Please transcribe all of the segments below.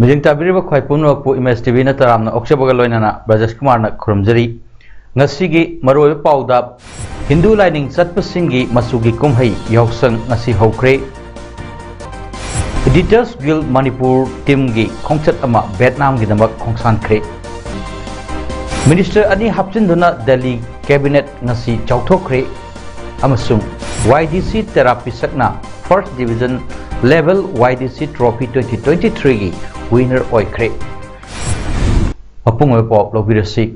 Mijing tabiriba khwai pumna pu image tv na taramna okshabaga loinana Brajesh Kumar na khurumjari ngasigi maroi pauda Hindu lining chatpasingi masugi kumhai yausang ngasi hokre Editors Guild Manipur team gi khongchat ama Vietnam gi damak khongsan khre Minister ani hapchinduna Delhi cabinet ngasi chauthokre amasung YDC therapy sakna first division level YDC trophy 2023 gi winner oikre mapung oi pop lobirasi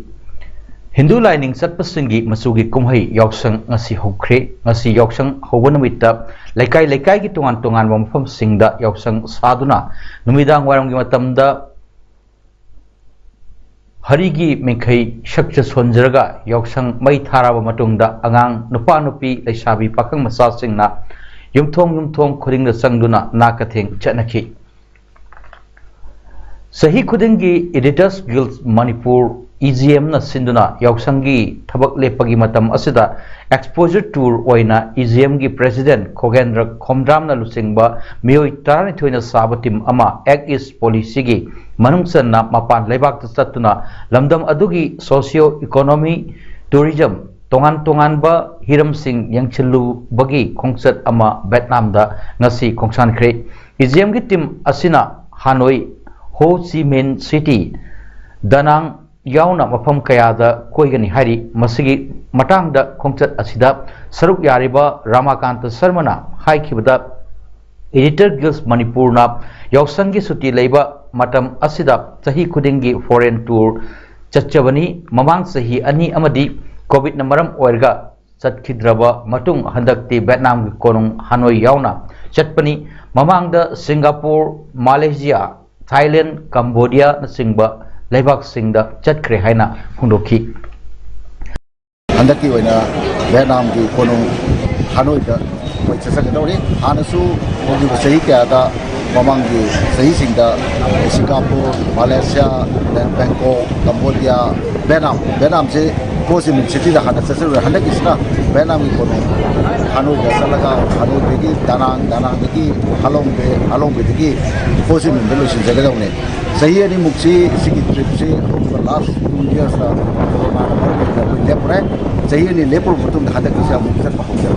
Hindu lining chatpasingi masugi kumhai yausang ngasi hokre ngasi yausang hobanamita laikai gi tungan mafam singda yausang saduna numidang warang gi matamda harigi mengkai shakcha sonjaraga yausang mai tharaba matungda angang nupa nupi laisabi pakang masa singna yumthong khudingda sangduna nakatheng chatnaki Sahi khudingi Editors Guild Manipur EGM na sinduna yausangi thabak lepagi matam asida exposure tour oina EGM gi president Khogendra Khomdram na lusingba mioi tarani thoina sabatim ama act is policy gi manungsan na mapan lebak tatuna lamdam adugi socio economy tourism tongan ba hiram sing yangchilu bagi khongsat ama Vietnam da ngasi khongsan khre EGM gi team asina Hanoi Ho Chi Minh City Danang yauna mafam kayada koigani hari masigi matangda khongchat asida saruk yariba Ramakanta Sarmana haikibada Editor Guild Manipur na yausangi suti leiba matam asida sahi khudingi foreign tour chachabani mamang sahi ani amadi covid na maram oirga chatkidraba matung handakti Vietnam gi konung Hanoi yauna chatpani mamangda Singapore Malaysia Thailand, Cambodia na singba laibak singda chatkre haina hundoki andaki oina Vietnam gi konung Hanoi da koi chasang dawri hanasu ogi sahi kya da mamang gi sahi singda Singapore, Malaysia, then Bangkok, Cambodia, Vietnam se Ho Chi Minh City da hana chasang handaki sina Vietnam gi konung Hanoi da salaga Hanoi degi Danang degi Halong degi Ho Chi Minh belu sinjaga dawne sahi ani mukchi sigi trip se over last 2 years da corona lepre sahi ani lepur mutung hada kisa muksan mahujja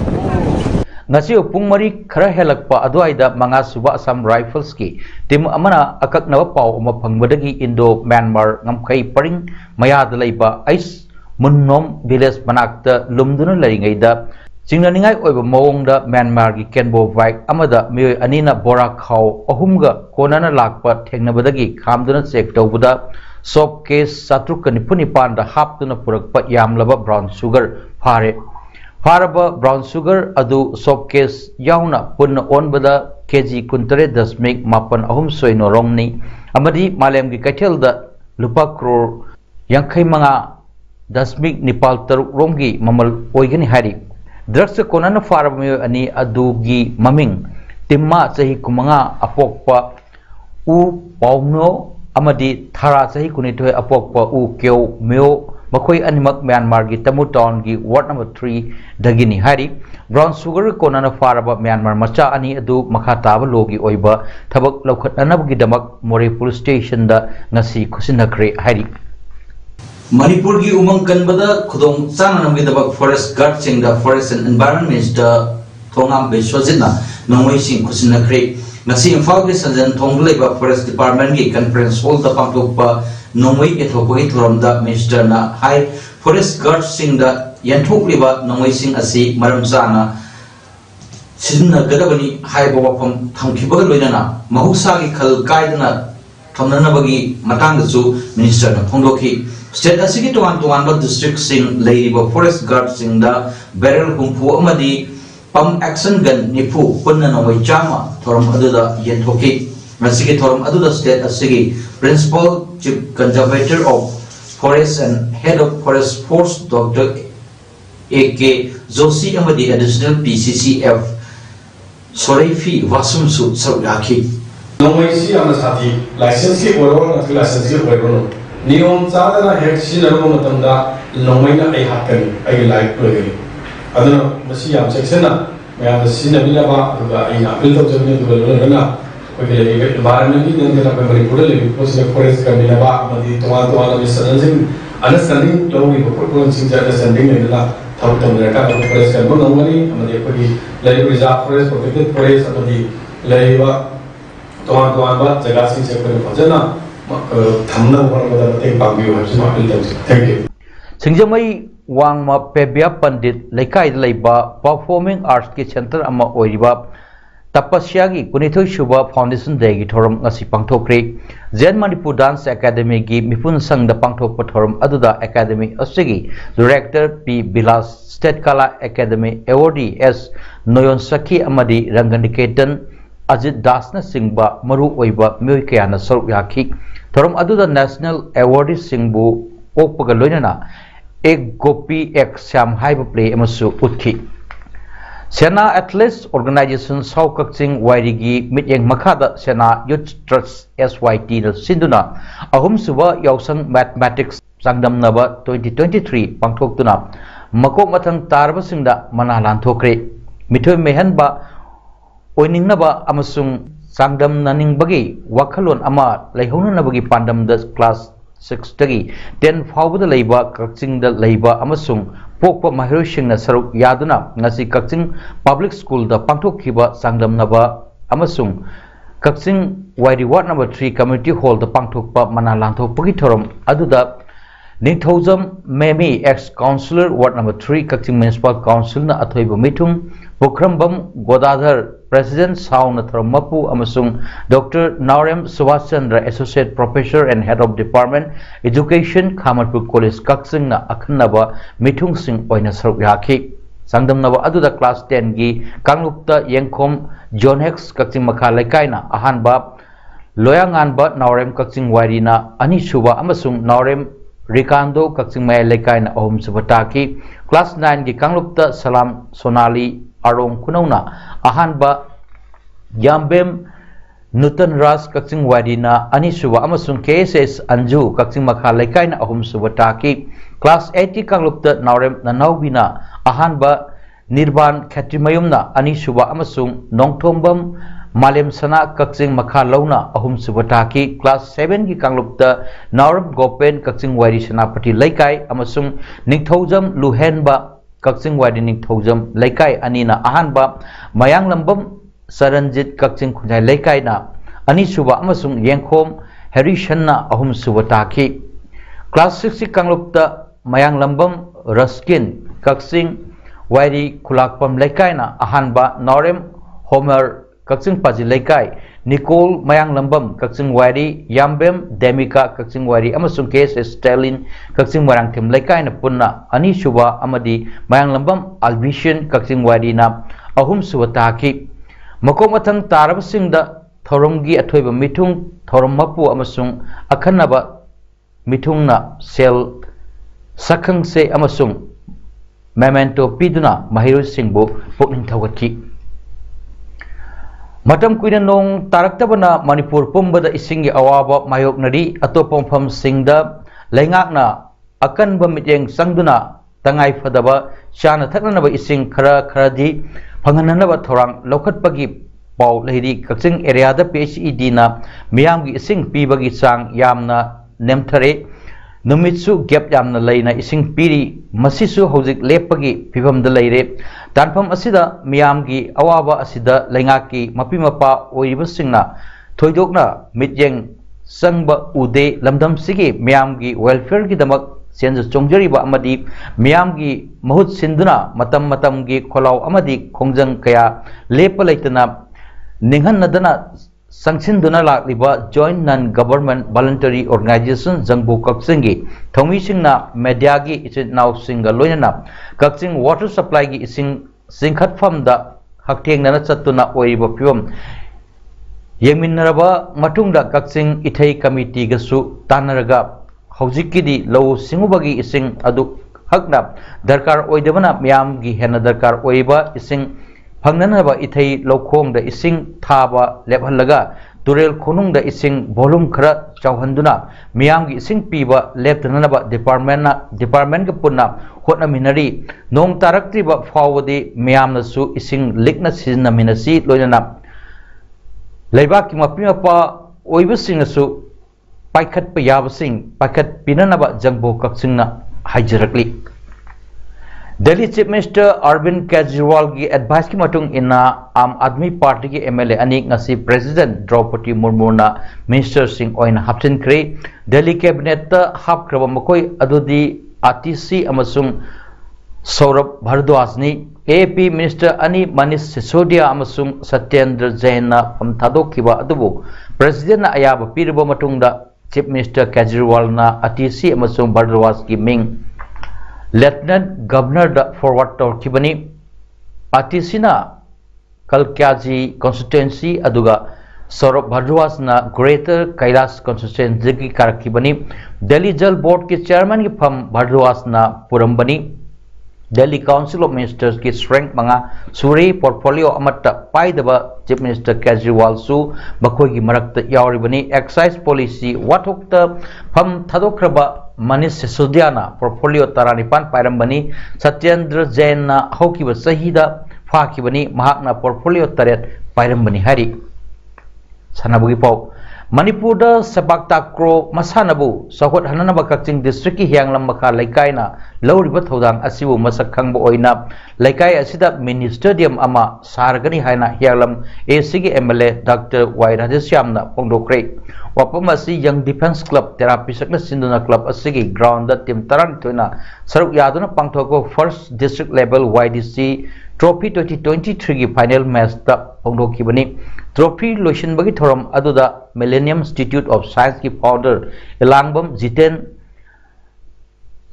ngasi upung mari khara helakpa aduaida manga suba Assam Rifles ki team amana akaknawa pau uma phangbadagi Indo Myanmar ngamkai paring mayad leiba ais munnom village manakta lumduna laringaida Cingnaningai oiba mawongda Myanmar gi Kenbo Vaik amada mioi anina bora khau ahumga konana lakpa thengnabadagi khamduna check tawbuda soap case satruk nipuni panda haptuna purakpa yamlaba brown sugar faraba brown sugar adu soap case yauna punna onbada kg kuntare dasmik mapan ahum soino rongni amadi malem gi kaithelda lupa crore yankai manga dasmik nipal taruk rongi mamal oigani hari Drugs konana farabmi ani adugi maming timma sahi kumanga apokpa u pauno amadi thara sahi kunithoy apokpa u kyo meo makoi animak Myanmar gi Tamu town gi ward number 3 dagini hari brown sugar konana faraba Myanmar macha ani adu makha taba logi oiba thabak laukhatnab gi damak More police station da ngasi khusinakre hari Manipur gi umang kanbada khudong chana namgi dabak forest guard singda forest and environment minister thongam beswajina nongoi sing khusina kre ngasi imphal gi sanjan thongleba forest department gi conference hall da pangtokpa nongoi ethopoi thoramda minister na high forest guard singda yanthokliba nongoi sing asi maram chana sidna gadabani high bawapam thamkhibaga loinana mahusa gi khal kaidana thomnanabagi matangdachu minister na phongdoki State asigi tuan ba district sing leiba forest guard sing da barrel humpu amadi pump action gun nipu punna nawai chama thoram aduda yenthoki masigi thorum aduda state asigi principal chief conservator of forest and head of forest force Dr. AK Joshi amadi additional PCCF Soreifi Vasumsu Saudaki Nomaisi amasati license ki oron at license ki oron niyom sada na heksin aro matamda nomaina ay hakani ay like plagani adana masi am section na may am bila ba aduga ay apil to jabni dugal na okay environment ki nang na pamari pudal because forest kamina ba amadi towa understanding lowi ko sing understanding na thau tam na ka forest kan no ngani amadi ko lai reserve forest protected forest amadi lai ba towa ba jaga sing se ko fajana thamna war ma te pambi wa sima apil to thank you Singjamai Wangma Pebya Pandit Laikai Laiba Performing Arts ki Center ama oiriba Tapasya Kunithoi Shubha Foundation Day gi thorum ngasi pangthokre Zen Manipur Dance Academy gi mipun sangda pangthokpa thorum aduda academy asigi director P Bilas State Kala Academy awardee S Noyon Sakhi amadi Ranganiketan Ajit Dasna Singba maru oiba myoi kayana saruk yakhi thorum aduda national awardee singbu okpaga loinana ek gopi ek syam haiba play amasu utkhi Sena Athletes Organization South Kakching Wairigi Mityeng Makhada Sena Youth Trust SYT na sinduna ahum suba yausang mathematics sangdam naba 2023 pangthoktuna makok mathang tarba singda mana lanthokre mithoi mehanba oiningnaba amasung sangdam naningbagi wakhalon ama laihonunabagi pandam da class 6 tagi 10 faubada leiba Kakching da leiba amasung pokpa mahirosingna saruk yaduna ngasi Kakching Public School da pangthokhiba sangdamnaba amasung Kakching Wairi Ward number 3 Community Hall da pangthokpa mana lanthokpagi thorum aduda Ningthaujam Memi ex Councillor Ward number 3 Kakching Municipal Council na athoiba mithung Pokrambam Godadhar President Sauna Mapu amasung Dr. Naurem Subhashchandra Associate Professor and Head of Department Education Khamarpur College Kakching na akhnaba mithung sing oina saruk yakhi sangdamnaba aduda class 10 gi Kanglupta Yengkhom John Hex Kakching Makha Laikaina ahanba Loyanganba Naurem Kakching Wairina ani suba amasung Naurem Rikando Kakching Maya Laikaina ahum subataki class 9 gi Kanglupta Salam Sonali Arong Kunauna ahanba Yambem Nutan Ras Kakching Wairina ani suba amasung KSS Anju Kakching Makha Laikaina ahum subataki class 80 Kanglupta Naurem Nanaubina ahanba Nirban Khatimayumna ani suba amasung Nongthombam Malem Sana Kakching Makha Launa ahum subataki class 7 gi Kanglupta Naurem Gopen Kakching Wairi Senapati Laikai amasung Ningthaujam Luhenba Kakching Wairi Ningthaujam Laikai anina ahanba Mayanglambam Saranjit Kakching Khunjai Laikai na ani suba amasung Yengkhom Harishanna ahum subataki class 6 Kanglupta Mayanglambam Raskin Kakching Wairi Khulakpam Laikai na ahanba Naurem Homer Kakching Paji Laikai Nicole Mayanglambam Kakching Wairi Yambem Demika Kakching Wairi amasung KSS Stalin Kakching Marangthim Laikai na punna ani suba amadi Mayanglambam Albisian Kakching Wairi na ahum subataki makok mathang tarabasingda thoromgi athoiba mithung thorom mapu amasung akhanaba mithungna sel sakhangse amasung memento piduna mahiro singbu pokning thawati matam kuina nong taraktabana Manipur pumbada isingi awaba mayoknari atopong pham singda laingakna akanba mityeng sangduna tangai phadaba chana thaknanaba ising kharadi Pangananaba Thorang Lokatpagi Pau Lady Kakching area da PHED na Miyamgi Ising Pibagi Sang Yamna Nemthare Numitsu Gap Yamna Laina Ising Piri Masisu Hojik Lepagi Pibam da Laire Tanpam Asida Miyamgi Awaba Asida Laingaki Mapimapa Oibasingna Thoidokna Mityeng Sangba Ude Lamdam Sigi Miyamgi Welfare Gidamak Senja Chongjariba amadi Miyamgi Mahut Sinduna Matam gi Kholau amadi Khongjang Kaya Lepa Laitana Ninghanadana Sangsinduna Lakliba Joint Non-Government Voluntary Organization Jangbu Kakchingi Thongmi Singna Mediagi Isin Now Singa Loinana Kakching Water Supply gi Ising Singkhatfam da Hakteng Nana Chatuna Oiba Piwam Yeminaraba matungda Kakching Ithai Committee gasu tanaraga hojikidi low singubagi ising adu hakna darkar oidabana miyam gi hena darkar oiba ising phangnanaba ithai lokhong da ising thaba lebhallaga turel khonung da ising volume khara chawhanduna miyam gi ising piba leptanaba department ga punna hotna minari nong tarakti ba fawadi miyam nasu ising likna sizna minasi loinana Leibak ki mapimapa oibasing asu paikat payabasing paikat pinanaba jangbo Kakchingna haijarakli Delhi Chief Minister Arvind Kejriwal ki advice ki matung ina Aam Aadmi Party ki MLA ani ngasi President Draupadi Murmu na Minister sing oina hapchin kre Delhi Cabinet ta hapkraba makoi adudi ATC amasung Saurabh Bharadwaj ni AP Minister ani Manish Sisodia amasung Satyendra Jain na pamthadokkiba adubu President na ayaba pirba matungda Chief Minister Kejriwal na ATC amasung Bharadwaj ki ming Lieutenant Governor da forward torkibani ATC na Kalkyaji constituency aduga Saurabh Bharadwaj na Greater Kailash constituency ki karakibani Delhi Jal Board ki chairman ki pham Bharadwaj na purambani Delhi Council of Ministers ki strength manga suri portfolio amatta paidaba Chief Minister Kejriwal su bakoi gi marakta yauribani excise policy wathokta pham thadokraba Manish Sisodia na portfolio taranipan pairambani Satyendra Jain na hokiba sahida phakibani mahakna portfolio taret pairambani hari sanabugi pau Manipur da sepak takraw masanabu sakot hananaba Kakching district ki hianglam makha laikai na lawriba thodang asibu masak khangba oina laikai asida mini stadium ama sargani haina hianglam AC ki MLA Dr. Y Radhesyam na pongdokre wapam asi Young Defense Club therapy sakna sinduna club asigi ground da team taran toina saruk yaduna pangthoko first district level YDC Trophy 2023 ki final match da pongdokibani Trophy lotion bagi thoram aduda Millennium Institute of Science ki founder Ilangbam Jiten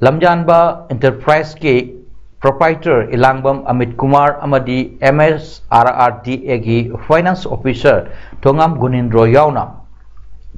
Lamjanba Enterprise ki proprietor Ilangbam Amit Kumar amadi MSRRTA ki finance officer Tongam Gunindro yauna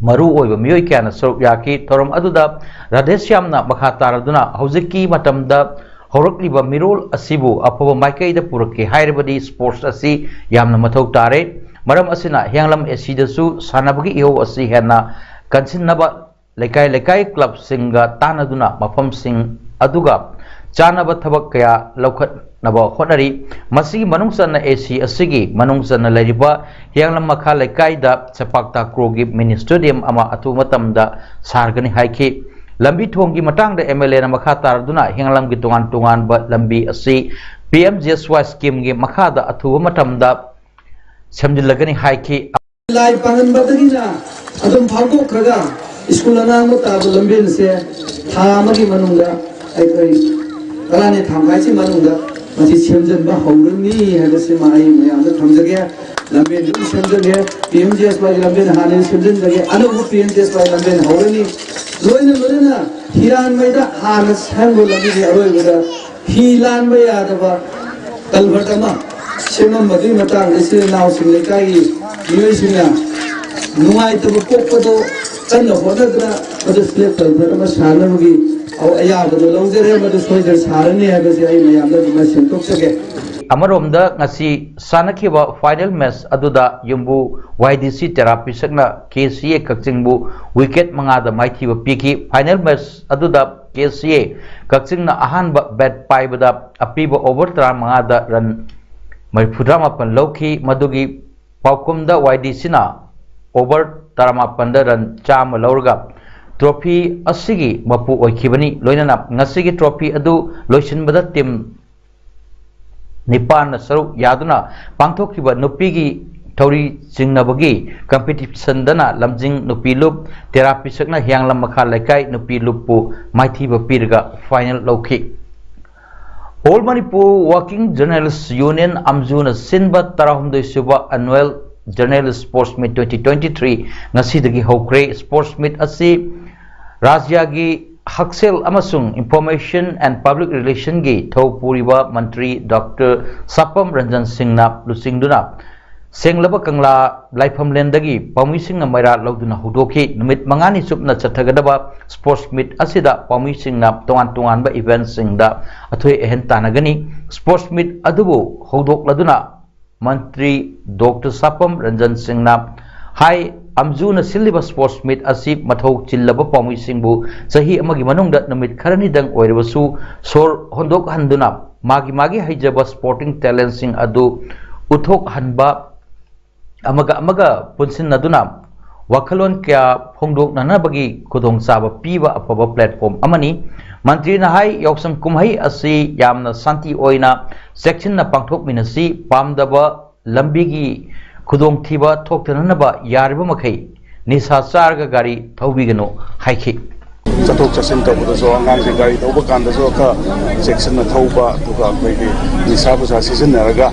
maru oiba miyoi kyana saruk yaki thoram aduda Radhesyam na makha taraduna hojiki matamda horakliba mirol asibu afaba maikai da purake hairabadi sports asi yamna mathau tare maram asina hianglam asidasu sanabagi iho asi hena kansinnaba lekai club singa tanaduna mafam sing aduga chanaba thabak kaya lokhat naba honari masi manungsanna AC asigi manungsanna lariba hianglam makha lekai da sepak takraw gi mini stadium ama atu matamda sargani haiki lambi thonggi matang da MLA na makha taraduna hianglam gi tungan ba lambi asi PMJSY scheme gi makha da atu matamda samjilagani haiki lai pangan badagina adum phauko khaga school ana mo ta lamben se tha amagi manunga ai kalani thamgai chi manunga masi semjan ba haurani hada se mai mayam da thamjage lamben du semjage PMJSY lamben hanin semjan jage anu PMJSY lamben haurani loina hiran maida hanas hango lambi aroi bada hilan maya da ba kalbatama Semam bagi matang isi nau sini kai nioi sini nuai tu bukuk pada kan hoda kena pada setiap kali pada masalah bagi awak ayah pada longgar pada soal masalah ni ada si ayah mayam dah masih untuk sege. Amaromda ngasi sanakiba final match aduda yumbu YDC therapy sakna KCA Kakching bu wicket mangada maithi ba piki final match aduda KCA Kakching na ahan ba bat pai bada apiba over tara mangada run Marifudamapan Loki Madugi Paukumda YDC na over Taramapan dan Cham Laurga Trophy Asigi Mapu Oikibani Loinanap Nasigi Trophy Adu Loishin Bada Tim Nipan Saru Yaduna Pangtokiba Nupigi Tori Singnabagi Competition Dana Lamjing Nupilup Therapy Sakna Hyang Lamakha Laikai Nupilupu Mighty Bapirga Final Loki All Manipur Working Journalists Union Amjuna Sinba Tarahumdoi Suba Annual Journalist Sports Meet 2023 Ngasidagi Hokre Sports Meet asi Rajyagi Haksel Amasung Information and Public Relation gi Thau Puriba Mantri Dr. Sapam Ranjan Singh na Lusingduna Senglaba Kangla Laifam Lendagi Pamising Maira Loduna Hudoki Numit Mangani Supna Chatagadaba Sports Meet Asida Pamising na Tuan ba events singda Athui Ehentanagani Sports Meet Adubu Hudok Laduna Mantri Dr. Sapam Ranjan Singh na Hai Amjuna Silliba Sports Meet Asip Mathau Chillaba Pamising bu Sahi Amagi Manungda Numit Karanidang Oiribasu Sor Hondok Handuna Magi Hijaba Sporting Talent Sing Adu Uthok Hanba Amaga Punsin Naduna Wakalon Kya Hongdok Nanabagi Kudong Saba Piva Apaba platform Amani Mantri Nahai Yoksam Kumhai Asi Yamna Santi Oina Section na Pangthok Minasi Pamdaba Lambigi Kudong Tiba Toktanaba Yariba Makai Nisa Sarga Gari Taubigano Haiki Chatok Chasin Tauba so Angang Gari Tauba Kanda so ka section na Tauba Tuka Kwegi Nisa Busa Season Naraga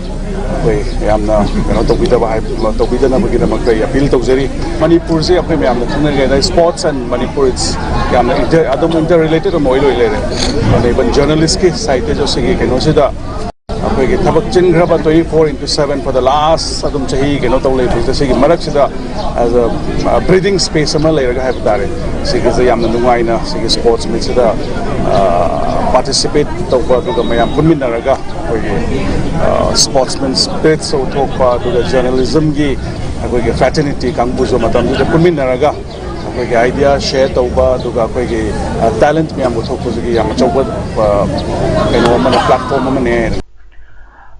Kwe Yamna Topida Bahai Topida Nabagina Makai Appeal Tozeri Manipur se Apne Yamna Tunga sports and Manipur it's Yamna interrelated or Moilo Ilere even journalist ki site jo sigi Kenosida Apne Tabak Chin Graba 24/7 for the last Sadum Chahi Keno Tole Sigi Maraksida as a breathing space Malay have Dare Sigi Yamna Nuaina Sigi sports Mitsida participate to the Mayam Puminaraga sportsman spirit so talk to the journalism gi fraternity Kambuzo Matam the Puminaraga idea share Toba to talent Miam Tokuzi Yamachoba platform.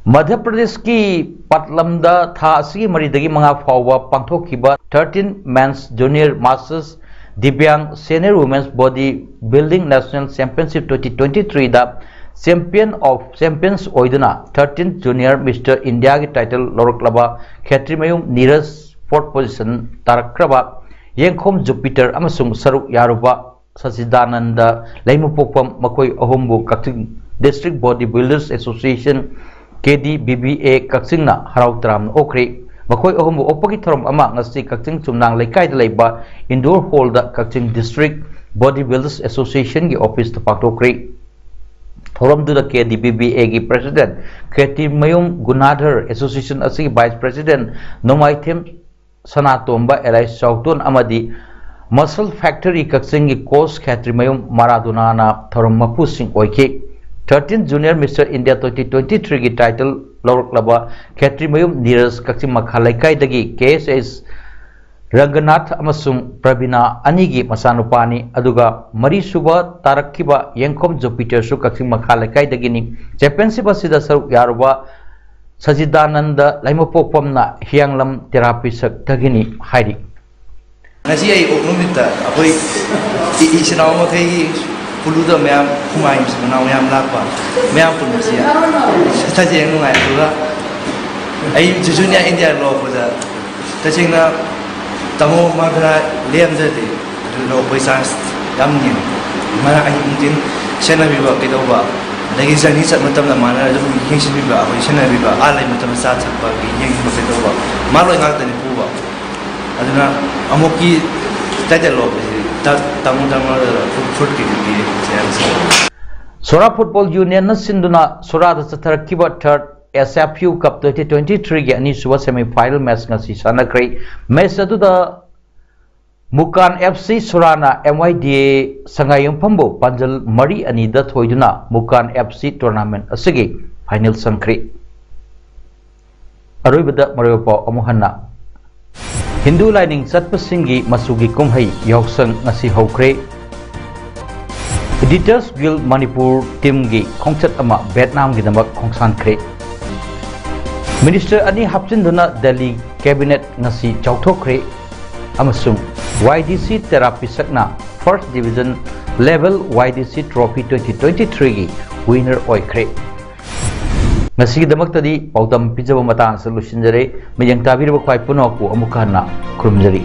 Madhya Pradesh ki Patlamda Tha Asi Maridagi Manga Fawa Pangthokiba 13 Men's Junior Masters Dibyang Senior Women's Body Building National Championship 2023 da Champion of Champions Oiduna 13th Junior Mr. India ki title Loroklaba Khetrimayum Neeraj 4th position Tarakraba Yengkhom Jupiter amasung Saruk Yaruba Sachidananda Laimupokpam Makoi Ahombu Kakching District Bodybuilders Association KDBBA Kakchingna Harautram Okre Makoi Ahombu Opagi Thorom Ama ngasi Kakching Chumnang Laikai Laiba Indoor Hall da Kakching District Bodybuilders Association ki office ta Paktokre Thorom du da KDBBA ki President Khetrimayum Gunadhar Association asi Vice President Nomaithim Sanatomba Elai Sauton Amadi Muscle Factory Kakching ki Coach Khetrimayum Maradona na Thorom Mapu Singh Oike 13th Junior Mr. India 2023 ki title Loroklaba Khetrimayum Neeraj Kakching Makhalaikai dagi KSS Ranganath amasung Pravina Anigi Masanupani aduga Marisuba Tarakkiba Yengkhom Jupiter su Kakching Makhalaikai dagini championship asida saruk yaruba Sajidananda Laimopopamna Hianglam Therapy sak dagini hairi ngasi ai oknumita apoi isinaw mo kay puluda mayam kumai misnaw mayam lakpa mayam punsia sa jeng ngai dura ai jujunya India lo poda tachingna tamo magra liam jade lo paisa yamni mana ai mungkin sena biwa kedoba lagi jani sat matam na mana ju hingsin biwa apoi sena biwa alai matam sa chakpa gi yeng mo kedoba malo ngak tani puwa aduna amoki tajalo Sora Football Union na sinduna Sora da Satarakiba 3rd SFU Cup 2023 gi ani suba semi final match ngasi sanakrai match adu da Mukan FC Surana MYDA Sangayum Pambo Panjal Mari ani da thoiduna Mukan FC tournament asigi final sankri Aroibada Mariopo Amuhanna Hindu Lining Satpasingi Masugi Kumhai Yoksang ngasi hokre Editors Guild Manipur team gi khongchat ama Vietnam gi damak khongsan kre Minister ani hapchinduna Delhi cabinet ngasi chauthokre amasung YDC therapy sakna first division level YDC trophy 2023 gi winner oikre Nasi damak tadi paudam pijaba matang solution jare meyang tabir ba khwai puno ku amukana khurumjari